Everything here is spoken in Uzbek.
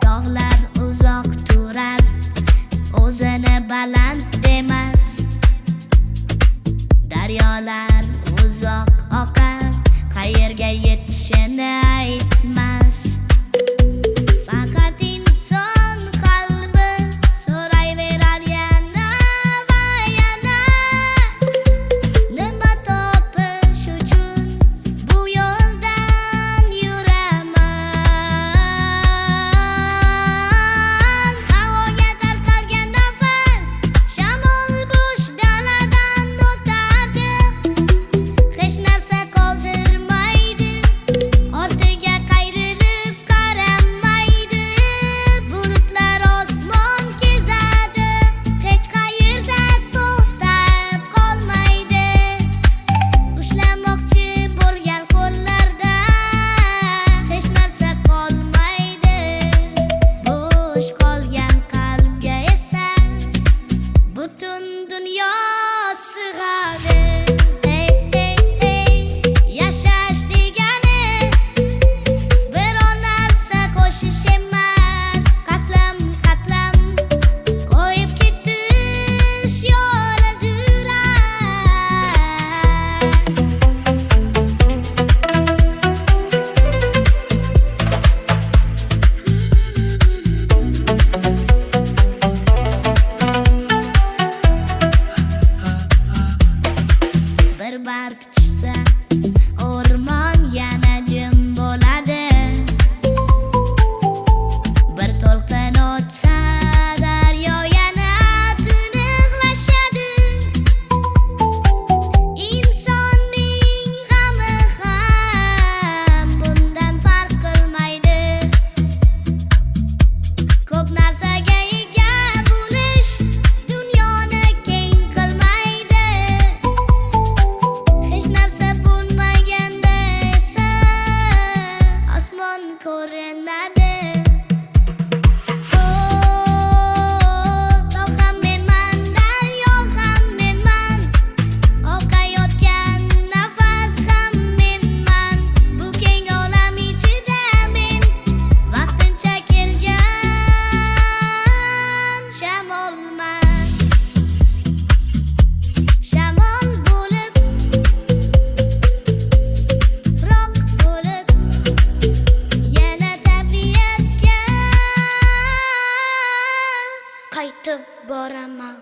Dog'lar uzoq turar, o'zini baland demas. Daryolar uzoq oqar, qayerga yetishini aytmas. Faqat inson qalbi so'rayverar yana va yana. Nima topish uchun bu yo'ldan yuraman. Havoga tarqalgan nafas, shamol bo'sh daladan o'tadi. Hech narsa qoldirmaydi, ortiga qayrilib qaramaydi. Bulutlar osmon kezadi, hech qayerda to'xtab qolmaydi. Ushlamoqchi bo'lgan qo'llarda hech narsa qolmaydi. Bo'sh qolgan qalbga esa butun dunyo sig'adi. Hey, hey, hey, yashash degani biror narsa qo'shish emas. Qatlam qatlam qo'yib ketish yo'lidir. Bir barg tushsa o'rmon yana jim bo'ladi. Bir to'lqin o'tsa daryo yana tiniqlashadi. Insonning g'ami ham bundan farq qilmaydi. Ko'p narsaga ega bo'lish dunyoni keng qilmaydi. Hech narsa bo'lmaganda esa osmon ko'rinadi. Tog' ham menman, daryo ham menman, oqayotgan nafas ham menman. Bu keng olam ichida men vaqtincha kelgan shamolman. Shamol bo'lib, roq bo'lib, yana tabiatga qaytib boraman.